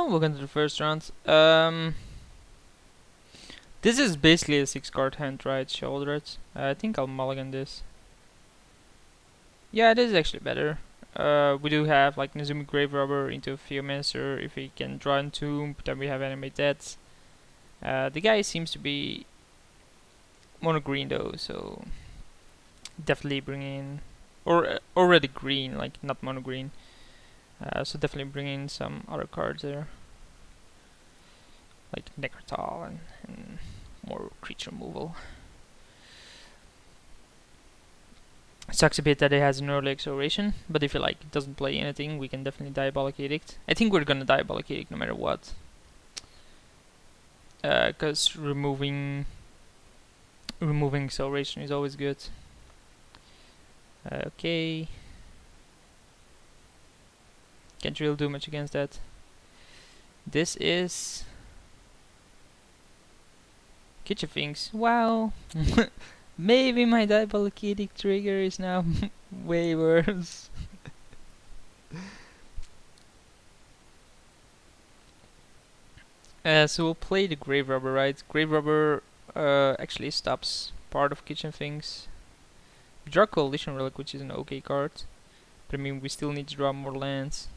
Well, welcome to the first round. This is basically a 6-card hand, right? Shouldered. I think I'll mulligan this. Yeah, this is actually better. We do have like Nezumi Grave Robber into Theomancer. If we can draw Entomb, then we have Animate Death. The guy seems to be mono green though, so definitely bring in, or already green, like not mono green. So definitely bring in some other cards there, like Necrotal and more creature removal. Sucks a bit that it has an early acceleration, but if it like doesn't play anything, we can definitely Diabolic Edict. I think we're gonna Diabolic Edict no matter what, because removing acceleration is always good. Okay, can't really do much against that. This is Kitchen Things. Wow. Maybe my Diabolic Edict trigger is now way worse. So we'll play the Grave Robber, right? Grave Robber actually stops part of Kitchen Things. We draw Coalition Relic, which is an okay card. But I mean, we still need to draw more lands.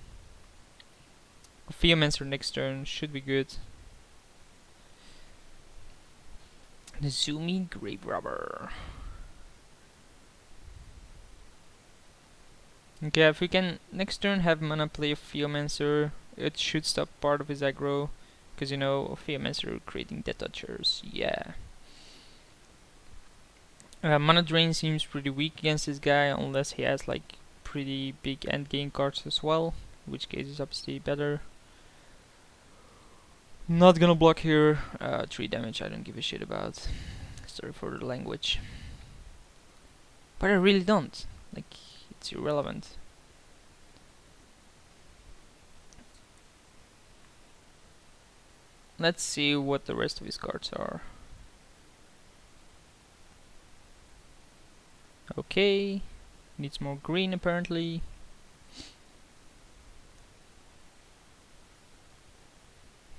Theomancer next turn should be good. Nezumi Grave Robber. Okay, if we can next turn have mana play of Theomancer, it should stop part of his aggro. Because you know, Theomancer creating Death Touchers, yeah. Mana Drain seems pretty weak against this guy, unless he has like pretty big endgame cards as well, in which case it's obviously better. Not gonna block here. 3 damage I don't give a shit about. Sorry for the language. But I really don't. Like, it's irrelevant. Let's see what the rest of his cards are. Okay. Needs more green apparently.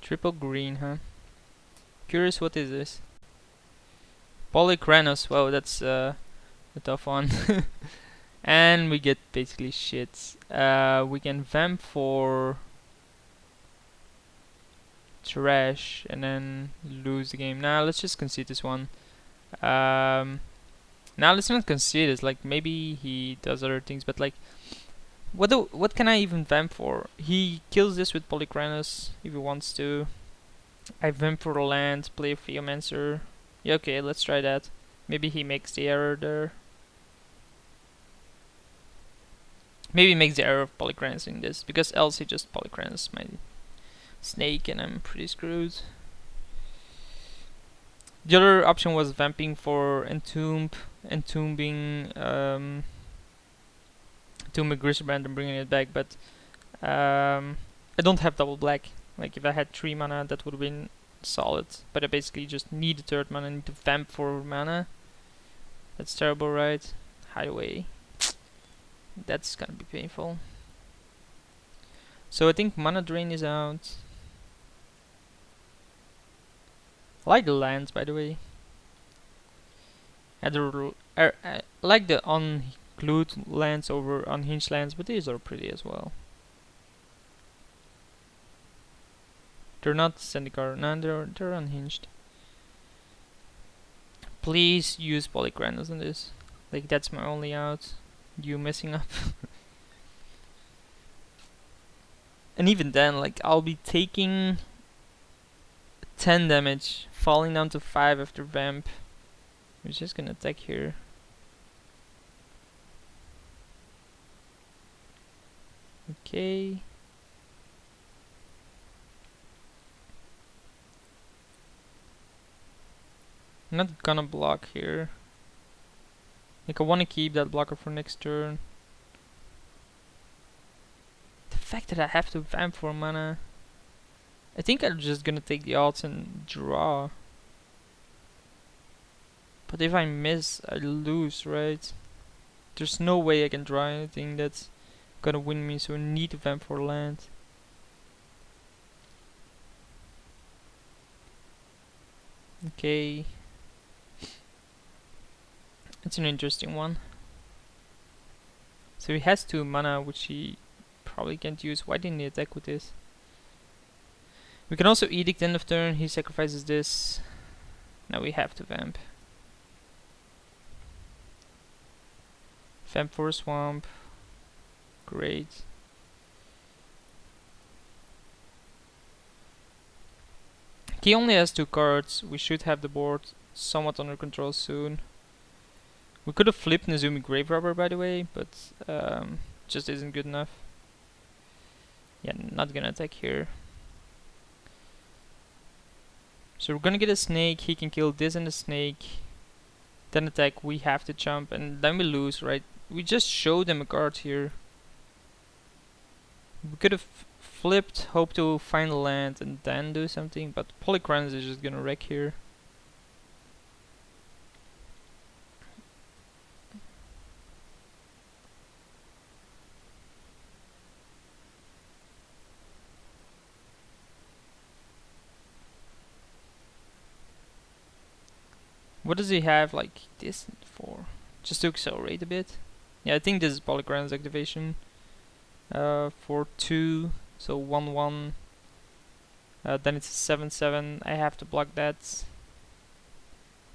Triple green, huh? Curious, what is this? Polychronos. Wow, that's a tough one. And we get basically shit. We can vamp for trash and then lose the game. Nah, let's just concede this one. Now let's not concede it. Like maybe he does other things, but like, what can I even vamp for? He kills this with Polychronos if he wants to. I vamp for the land, play Theomancer. Yeah, okay, let's try that. Maybe he makes the error there. Maybe he makes the error of Polychronos in this, because else he just Polychronos my snake and I'm pretty screwed. The other option was vamping for entombing Griselbrand and bringing it back, but I don't have double black. Like if I had 3 mana, that would have been solid. But I basically just need the 3rd mana. I need to vamp for mana. That's terrible, right? Hideaway. That's gonna be painful. So I think mana drain is out. I like the lands, by the way. I like the unglued lands over unhinged lands, but these are pretty as well. They're not Zendikar, no, they're unhinged. Please use Polychronos on this. Like that's my only out. You messing up. And even then, like I'll be taking 10 damage, falling down to 5 after vamp. We're just gonna attack here. Okay. I'm not gonna block here. Like I wanna keep that blocker for next turn. The fact that I have to vamp for mana. I think I'm just gonna take the odds and draw. But if I miss, I lose, right? There's no way I can draw anything that's gonna win me, so I need to vamp for land. Okay. It's an interesting one. So he has 2 mana, which he probably can't use. Why didn't he attack with this? We can also Edict end of turn. He sacrifices this. Now we have to Vamp. Vamp for a Swamp. Great. He only has 2 cards. We should have the board somewhat under control soon. We could have flipped Nezumi Grave Robber, by the way, but just isn't good enough. Yeah, not gonna attack here. So we're gonna get a snake. He can kill this and the snake. Then attack. We have to jump, and then we lose, right? We just showed them a card here. We could have flipped, hope to find a land, and then do something, but Polycrons is just gonna wreck here. What does he have like this for? Just to accelerate a bit? Yeah, I think this is Polycrons activation. For 2, so 1/1. Then it's a 7/7. I have to block that.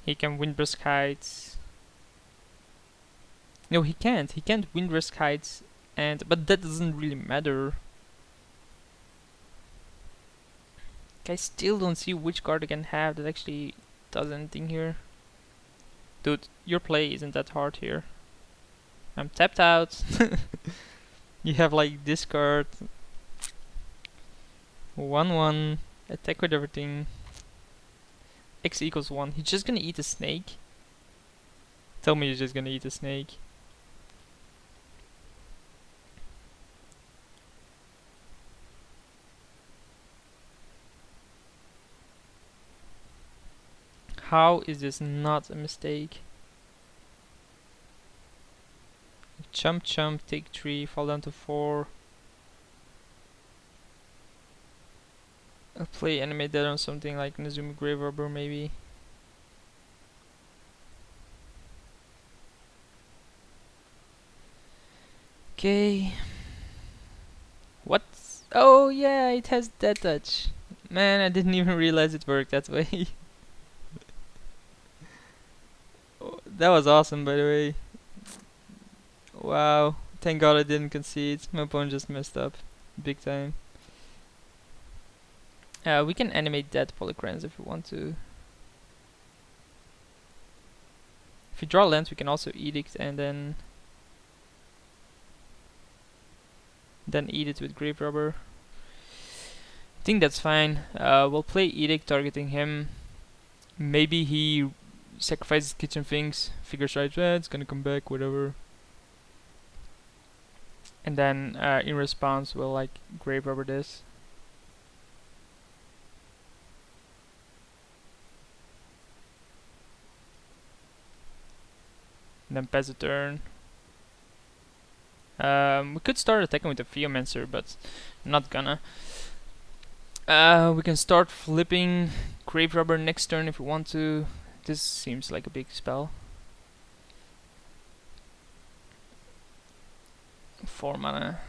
He can Windbrisk Heights. No, he can't. He can't Windbrisk Heights, but that doesn't really matter. I still don't see which card I can have that actually does anything here. Dude, your play isn't that hard here. I'm tapped out. You have like this card. 1/1. Attack with everything. X equals 1. He's just gonna eat a snake. Tell me he's just gonna eat a snake. How is this not a mistake? Jump, jump, take 3, fall down to 4. I'll play animate that on something like Nezumi Grave Robber maybe. Okay. What? Oh yeah, it has Death Touch. Man, I didn't even realize it worked that way. That was awesome, by the way. Wow. Thank God I didn't concede. My opponent just messed up. Big time. We can animate that Polycrons if we want to. If we draw lands, we can also Edict and then eat it with Grave Robber. I think that's fine. We'll play Edict targeting him. Maybe he sacrifices Kitchen Finks, figures out it's gonna come back, whatever. And then in response, we'll like Grave Robber this. And then pass the turn. We could start attacking with the Theomancer, but I'm not gonna. We can start flipping Grave Robber next turn if we want to. This seems like a big spell. 4 mana.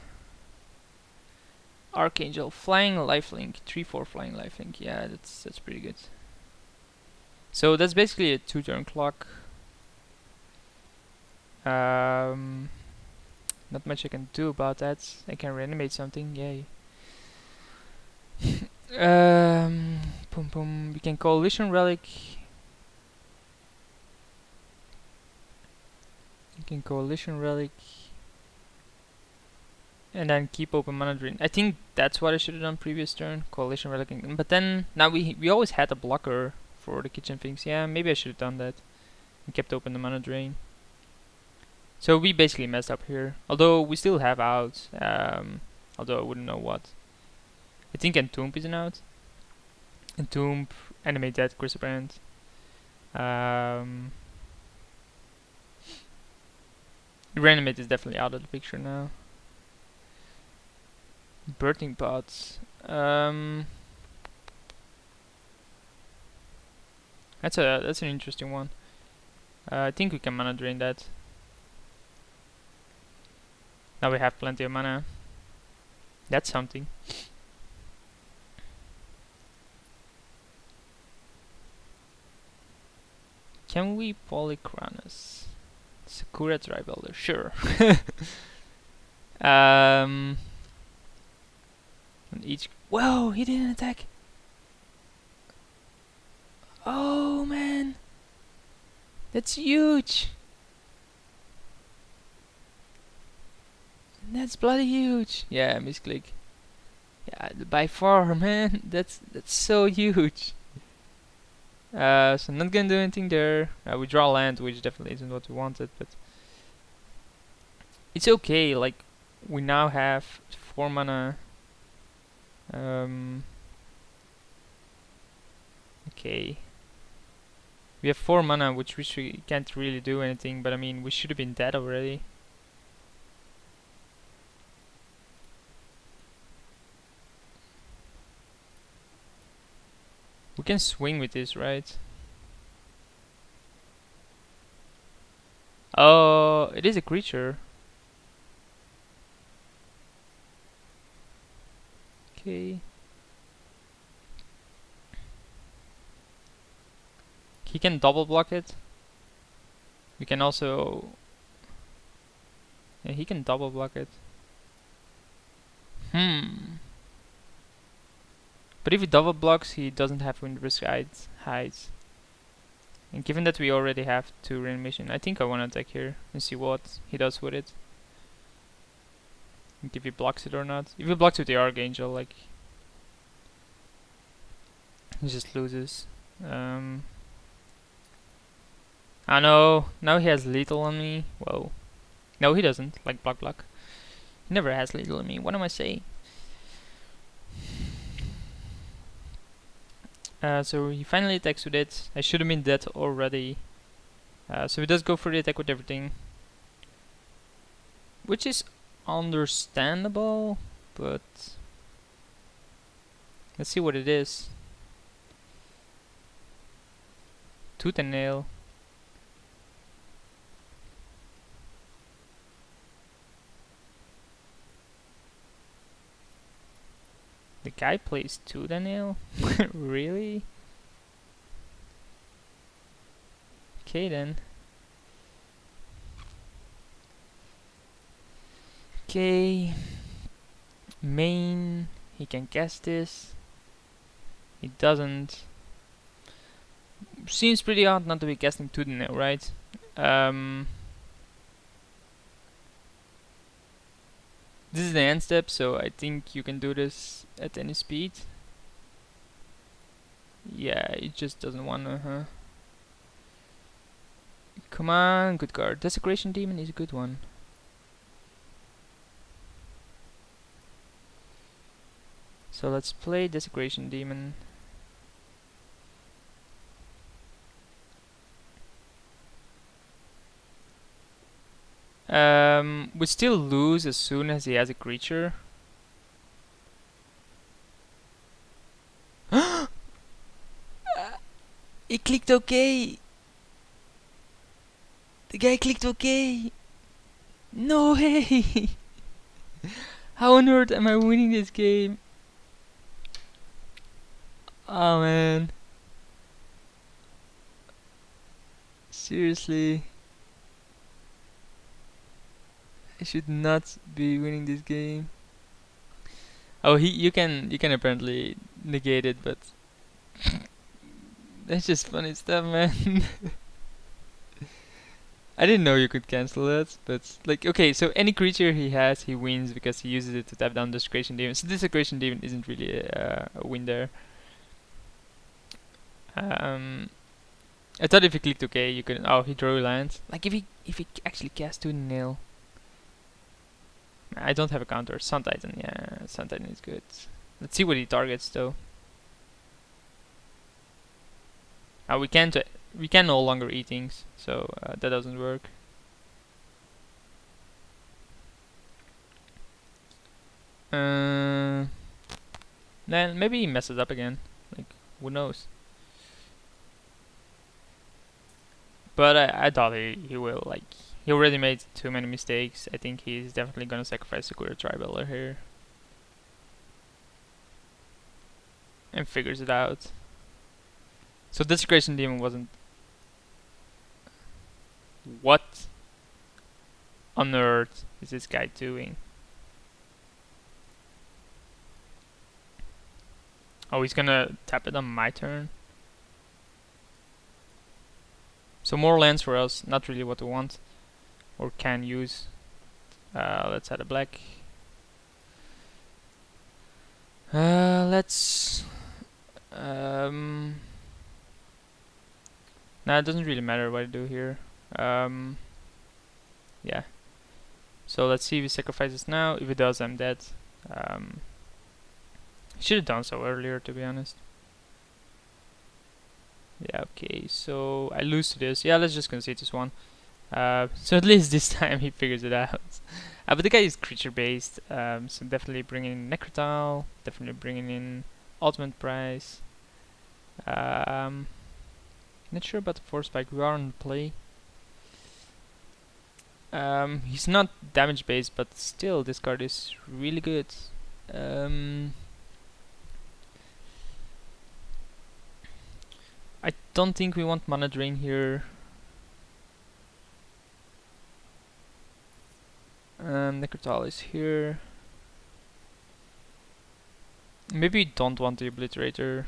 Archangel, Flying Lifelink, 3/4 Flying Lifelink. Yeah, that's pretty good. So that's basically a 2-turn clock. Not much I can do about that. I can reanimate something. Yay. Boom boom. We can Coalition Relic. You can Coalition Relic. And then keep open mana drain. I think that's what I should have done previous turn. Coalition Relic. But then now we always had a blocker for the Kitchen Finks. Yeah, maybe I should have done that. And kept open the mana drain. So we basically messed up here. Although we still have outs. Although I wouldn't know what. I think Entomb is an out. Entomb, animate that, Chrysobrand. Reanimate is definitely out of the picture now. Birthing Pots. I That's an interesting one. I think we can mana drain that. Now we have plenty of mana. That's something. Can we Polychronos? Sakura Tribuilder, sure. On each. Whoa, he didn't attack. Oh man, that's huge. That's bloody huge. Yeah, misclick. Yeah, by far, man. That's so huge. So not gonna do anything there. We draw land, which definitely isn't what we wanted, but it's okay. Like we now have 4 mana. Okay. We have 4 mana, which we can't really do anything. But I mean, we should have been dead already. We can swing with this, right? Oh, it is a creature. Okay. He can double block it. We can also... Yeah, he can double block it. But if he double blocks, he doesn't have wind risk hides. And given that we already have 2 reanimation, I think I want to attack here and see what he does with it. And if he blocks it or not. If he blocks with the Archangel, like... he just loses. I know. Now he has lethal on me. Whoa. No, he doesn't. Like block. He never has lethal on me. What am I saying? So he finally attacks with it. I should have been dead already. So he does go for the attack with everything. Which is understandable, but... let's see what it is. Tooth and nail. The guy plays tooth and nail? Really? Okay then. Okay. Main. He can cast this. He doesn't. Seems pretty odd not to be casting tooth and nail, right? This is the end step, so I think you can do this at any speed. Yeah, it just doesn't wanna, huh? Come on, good card. Desecration Demon is a good one. So let's play Desecration Demon. We still lose as soon as he has a creature. He clicked OK. The guy clicked OK. No way. How on earth am I winning this game? Oh man. Seriously. I should not be winning this game. Oh, you can apparently negate it, but that's just funny stuff, man. I didn't know you could cancel that, but like, okay, so any creature he has, he wins because he uses it to tap down Desecration Demon. So Desecration Demon isn't really a win there. I thought if he clicked OK, you could. Oh, he drew land. Like if he actually cast Tooth and Nail. I don't have a counter. Sun Titan, yeah, Sun Titan is good. Let's see what he targets though. We can no longer eat things, so that doesn't work. Then maybe he messes up again. Like, who knows? But I thought he will. Like, he already made too many mistakes. I think he's definitely gonna sacrifice the Sakura Tribeller here. And figures it out. So Desecration Demon wasn't... What on earth is this guy doing? Oh, he's gonna tap it on my turn. So more lands for us, not really what we want or can use. Let's add a black. Let's... Nah, it doesn't really matter what I do here. Yeah. So let's see if he sacrifices now. If he does, I'm dead. Should have done so earlier, to be honest. Yeah, okay, so I lose to this. Yeah, let's just concede this one. So at least this time he figures it out. But the guy is creature based, so definitely bringing in Necrotal, definitely bringing in Ultimate Prize. Not sure about the Force Spike, we are on play. He's not damage based, but still this card is really good. I don't think we want Mana Drain here. Necrotal is here. Maybe we don't want the Obliterator.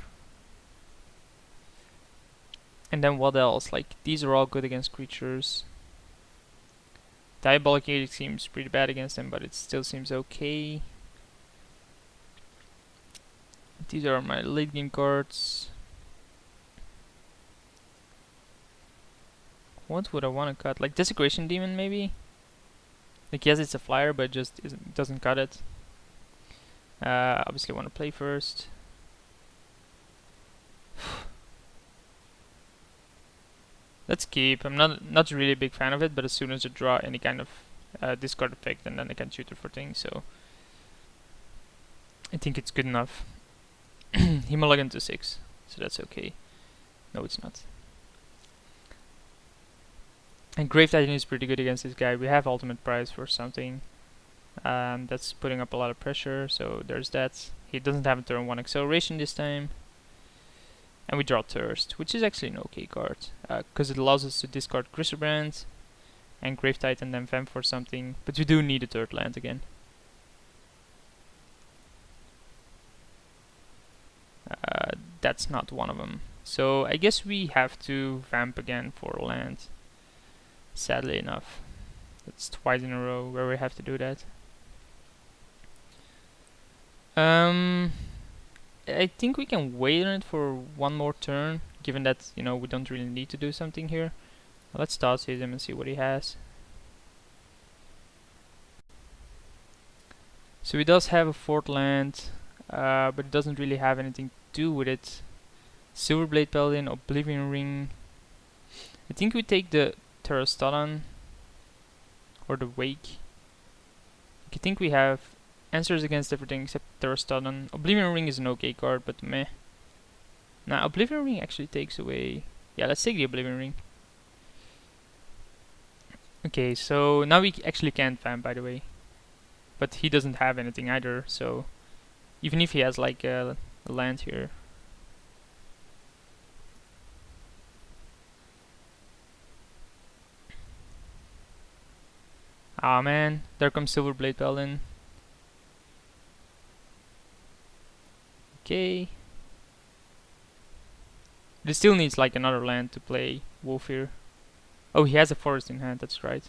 And then what else? Like, these are all good against creatures. Diabolic Edict seems pretty bad against them, but it still seems okay. These are my late game cards. What would I want to cut? Like Desecration Demon, maybe? Like, yes, it's a flyer, but just doesn't cut it. Obviously want to play first. Let's keep. I'm not really a big fan of it, but as soon as I draw any kind of discard effect, and then I can shoot it for things, so I think it's good enough. He mulliganed to 6, so that's okay. No, it's not. And Grave Titan is pretty good against this guy. We have Ultimate Prize for something. That's putting up a lot of pressure, so there's that. He doesn't have a turn 1 acceleration this time. And we draw Thirst, which is actually an okay card, because it allows us to discard Griselbrand and Grave Titan, then Vamp for something, but we do need a third land again. That's not one of them. So I guess we have to Vamp again for a land, sadly enough. That's twice in a row where we have to do that. I think we can wait on it for one more turn, given that, you know, we don't really need to do something here. Let's toss him and see what he has. So he does have a 4th land, but it doesn't really have anything to do with it. Silverblade Paladin, Oblivion Ring. I think we take the Terrastodon or the Wake. I think we have answers against everything except Terrastodon. Oblivion Ring is an okay card, but meh. Nah, Oblivion Ring actually takes away... Yeah, let's take the Oblivion Ring. Okay, so now we actually can't Vamp, by the way. But he doesn't have anything either, so... Even if he has like a land here... Ah man, there comes Silverblade Paladin. Okay. But it still needs like another land to play Wolf here. Oh, he has a forest in hand, that's right.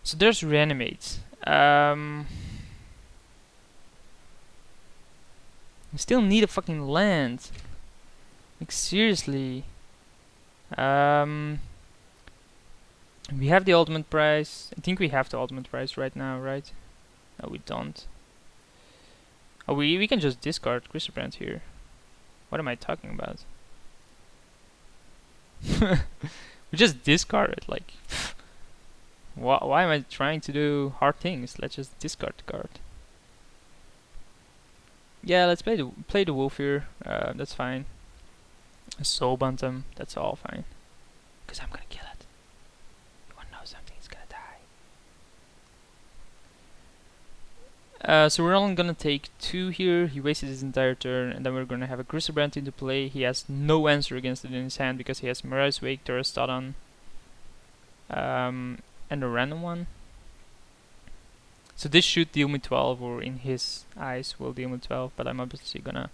So there's Reanimate. We still need a fucking land. Like, seriously. We have the ultimate prize. I think we have the ultimate prize right now, right? No, we don't. Oh, we can just discard Griselbrand here. What am I talking about? We just discard it, like... why am I trying to do hard things? Let's just discard the card. Yeah, let's play the wolf here. That's fine. A soul bantam, that's all fine. Because I'm gonna kill it. You wanna know something? It's gonna die. So we're only gonna take 2 here. He wasted his entire turn, and then we're gonna have a Griselbrand into play. He has no answer against it in his hand because he has Mirage Wake, Terrastodon, and a random one. So this should deal me 12, or in his eyes will deal me 12, but I'm obviously gonna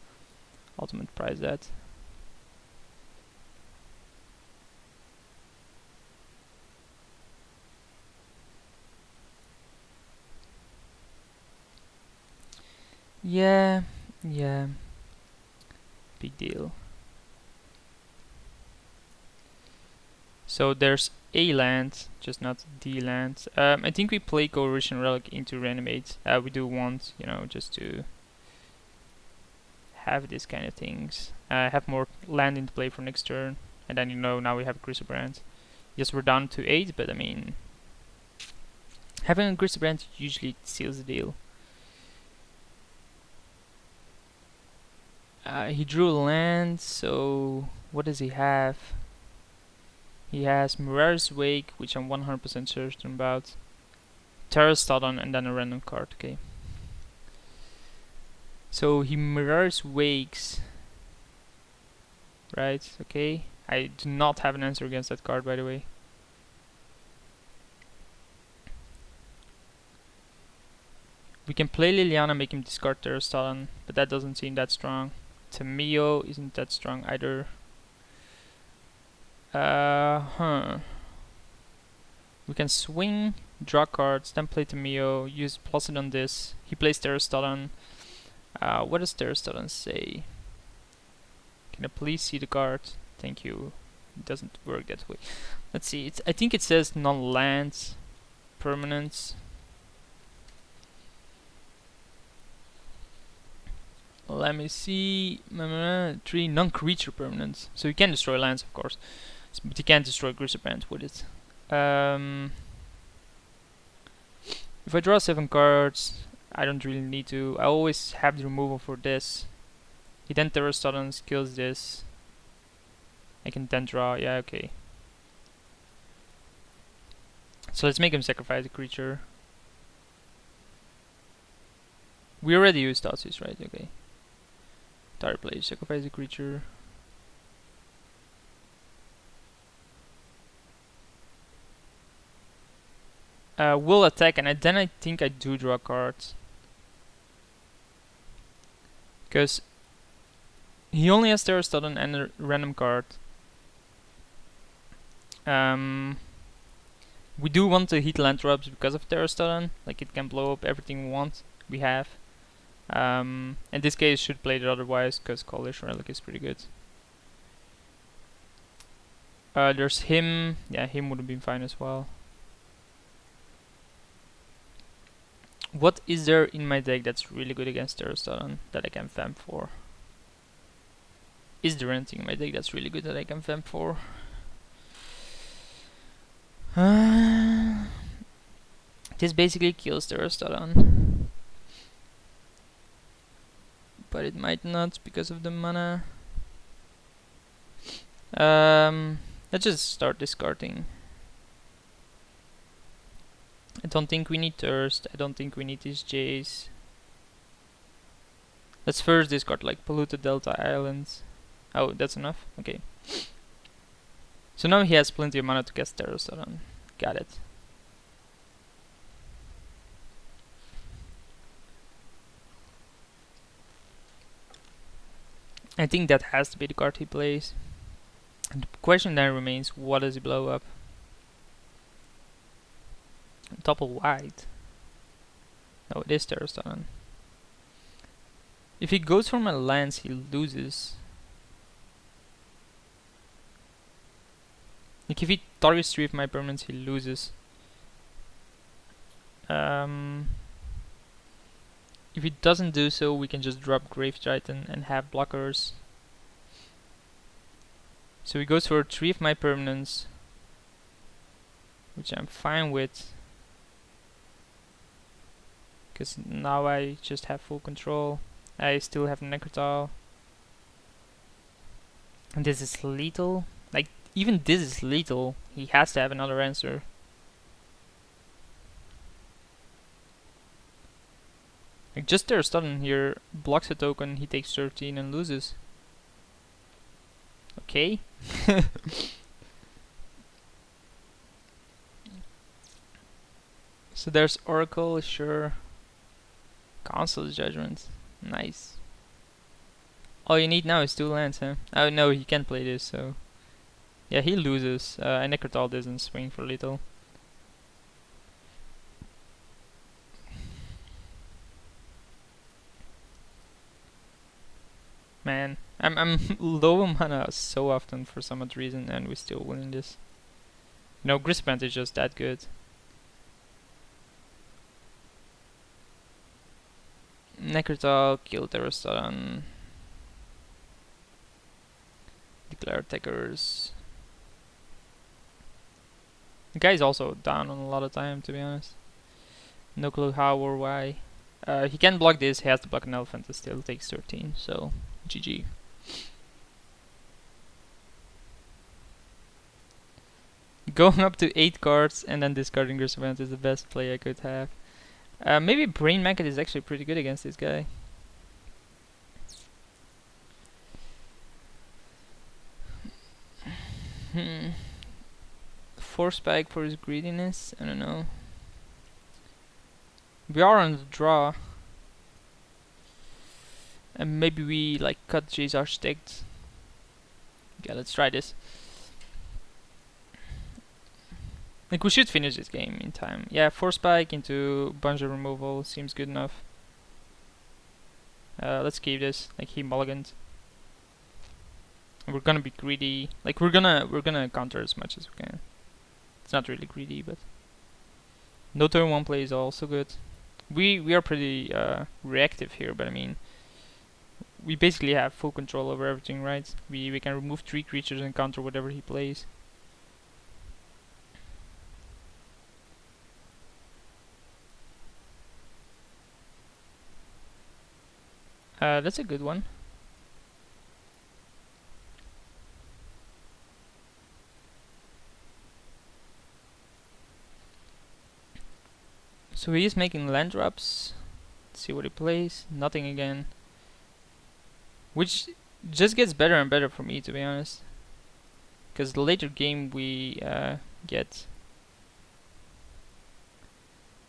ultimate prize that. Yeah, big deal. So there's a land, just not the land. I think we play Coercion Relic into Reanimate. We do want, just to have these kind of things. Have more land into play for next turn, and then now we have a Griselbrand. Yes, we're down to 8, but I mean, having a Griselbrand usually seals the deal. He drew a land, so what does he have? He has Mirage Wake, which I'm 100% certain about, Terrastodon, and then a random card. Okay. So he Mirage Wakes, right? Okay. I do not have an answer against that card, by the way. We can play Liliana, make him discard Terrastodon, but that doesn't seem that strong. Tamio isn't that strong either. We can swing, draw cards, then play Tamio, use plus it on this. He plays Terrastodon. What does Terrastodon say? Can I please see the card? Thank you. It doesn't work that way. Let's see. I think it says non-lands, permanents. Let me see. 3 non-creature permanents. So you can destroy lands, of course, but you can't destroy Griselbrand with it. If I draw 7 cards, I don't really need to. I always have the removal for this. He then Terrastodon kills this. I can then draw. Yeah, okay. So let's make him sacrifice a creature. We already used Thoughtseize, right? Okay. Entire play, sacrifice a creature. Will attack, and then I think I do draw cards. Because he only has Terrastodon and a random card. We do want to hit land drops because of Terrastodon. Like, it can blow up everything we have. In this case, should play it otherwise, because Coalition Relic is pretty good. There's him. Yeah, him would have been fine as well. What is there in my deck that's really good against Terrastodon that I can vamp for? Is there anything in my deck that's really good that I can vamp for? This basically kills Terrastodon, but it might not because of the mana. Let's just start discarding. I don't think we need Thirst. I don't think we need these Jays. Let's first discard like Polluted Delta Islands. Oh, that's enough? Okay. So now he has plenty of mana to cast Terrastodon. Got it. I think that has to be the card he plays. And the question then remains, what does he blow up? Double white. No, it is Terrastodon. If he goes for my lands, he loses. Like, if he targets 3 of my permanents, he loses. If he doesn't do so, we can just drop Grave Triton and have blockers. So he goes for 3 of my permanents, which I'm fine with, because now I just have full control. I still have Necrotile, and this is lethal. Like, even this is lethal. He has to have another answer. Like just their stun here blocks a token, he takes 13 and loses. Okay. So there's Oracle, sure. Council's Judgment. Nice. All you need now is 2 lands, huh? Oh no, he can't play this, so... Yeah, he loses. I Necrotal this and swing for little. Man, I'm low on mana so often for some odd reason, and we're still winning this. You know, Grisband is just that good. Necrotal, kill Terrastodon. Declare attackers. The guy's also down on a lot of time, to be honest. No clue how or why. He can block this, he has to block an elephant, it still takes 13, so GG. Going up to 8 cards and then discarding Grisband is the best play I could have. Maybe Brain Maggot is actually pretty good against this guy. Force Spike for his greediness? I don't know. We are on the draw. And maybe we like cut Jay's Architect. Okay, let's try this. Like we should finish this game in time. Yeah, Force Spike into Buncher removal seems good enough. Let's keep this. Like he mulliganed. We're gonna be greedy. Like we're gonna counter as much as we can. It's not really greedy, but no turn 1 play is also good. We are pretty reactive here, but I mean we basically have full control over everything, right? We can remove 3 creatures and counter whatever he plays. That's a good one. So he is making land drops. Let's see what he plays. Nothing again. Which just gets better and better for me, to be honest. Because the later game we get,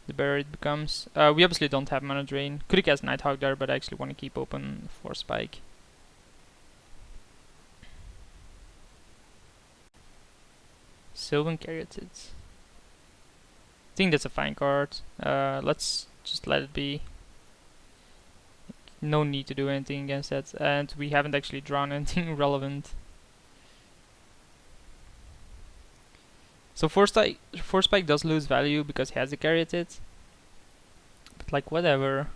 the better it becomes. We obviously don't have mana drain. Could have cast Nighthawk there, but I actually want to keep open for Spike. Sylvan Caryatid. I think that's a fine card. Let's just let it be. No need to do anything against that, and we haven't actually drawn anything relevant. So Force Spike does lose value because he has the Caryatid. But like whatever.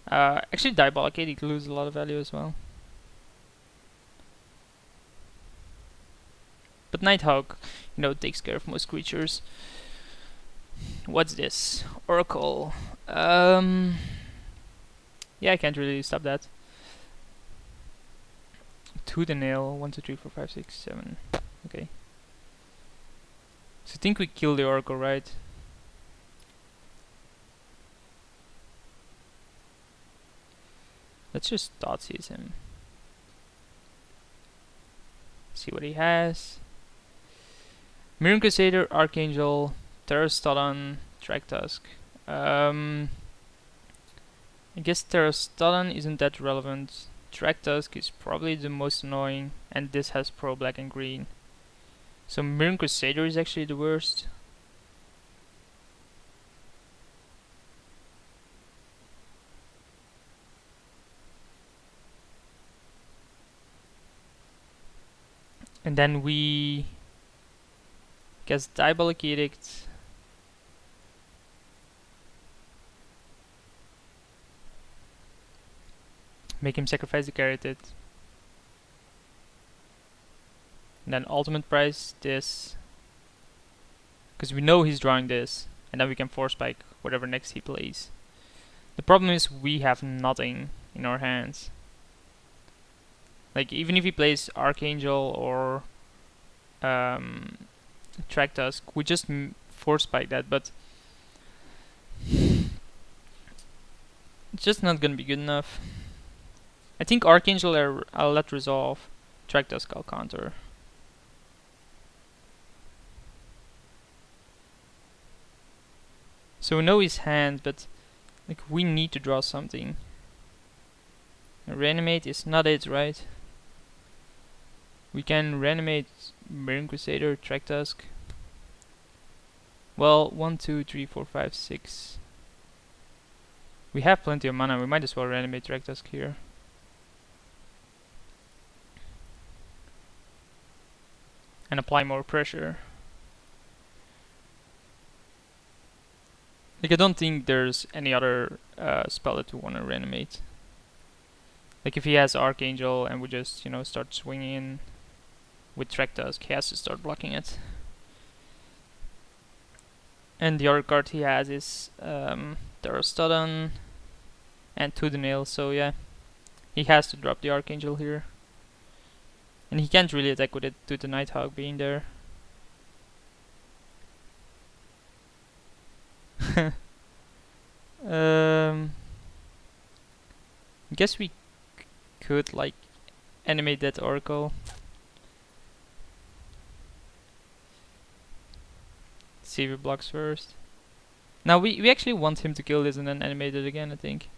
Actually Diabolic Edict loses a lot of value as well. But Nighthawk, you know, takes care of most creatures. What's this? Oracle. Yeah, I can't really stop that. To the nail. 1, 2, 3, 4, 5, 6, 7. Okay. So I think we kill the Oracle, right? Let's just Thoughtseize him. See what he has. Mirror Crusader, Archangel, Terrastodon, Traktusk. I guess Terrastodon isn't that relevant. Traktusk is probably the most annoying, and this has pro black and green. So Mirror Crusader is actually the worst. And then we guess Diabolic Edict. Make him sacrifice the Caryatid. And then ultimate price this. Because we know he's drawing this. And then we can Force Spike whatever next he plays. The problem is we have nothing in our hands. Like even if he plays Archangel or Track Tusk. We just force spike that, but it's just not gonna be good enough. I think Archangel I'll let resolve. Track Tusk I'll counter. So we know his hand, but like we need to draw something. Reanimate is not it, right? We can reanimate Burning Crusader, Track Tusk. Well, 1, 2, 3, 4, 5, 6. We have plenty of mana, we might as well reanimate Track Tusk here. And apply more pressure. Like, I don't think there's any other spell that we want to reanimate. Like, if he has Archangel and we just, you know, start swinging in with Track Tusk, he has to start blocking it. And the other card he has is Terrastodon and To the Nail, so yeah. He has to drop the Archangel here. And he can't really attack with it due to Nighthawk being there. I guess we could like animate that Oracle. See if it blocks first. Now we actually want him to kill this and then animate it again, I think.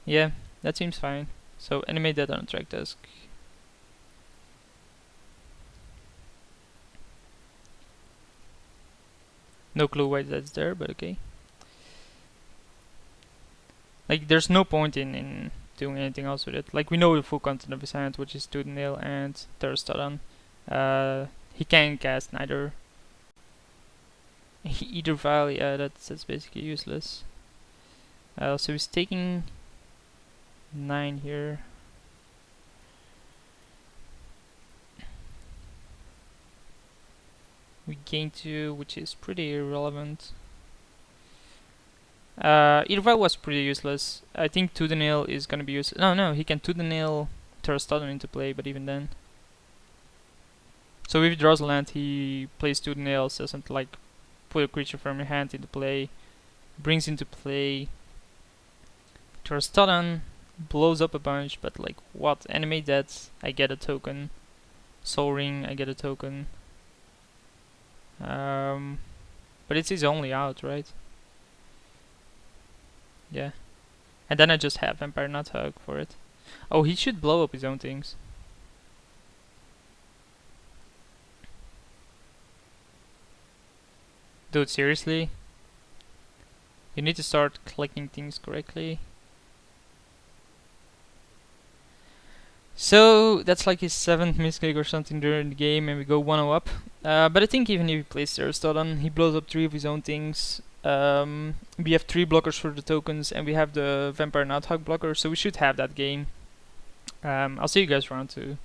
Yeah, that seems fine. So animate that on Track Tusk. No clue why that's there, but okay. Like, there's no point in doing anything else with it. Like, we know the full content of his hand, which is To the Nail and Terrastodon. He can cast neither. Either Vial, yeah, that's basically useless. So he's taking 9 here. We gain 2, which is pretty irrelevant. Irva was pretty useless. I think To the Nail is gonna be useless. No, he can To the Nail Terrastodon into play, but even then. So if he draws a land, he plays To the Nail, says something like put a creature from your hand into play, brings into play Terrastodon, blows up a bunch, but like what? Animate that, I get a token. Soul Ring, I get a token. But it's his only out, right? Yeah. And then I just have Vampire Nighthawk for it. Oh, he should blow up his own things. Dude, seriously? You need to start collecting things correctly. So that's like his 7th misclick or something during the game, and we go 1-0 up. But I think even if he plays Terrastodon, he blows up 3 of his own things. We have 3 blockers for the tokens, and we have the Vampire Nighthawk blocker, so we should have that game. I'll see you guys round 2.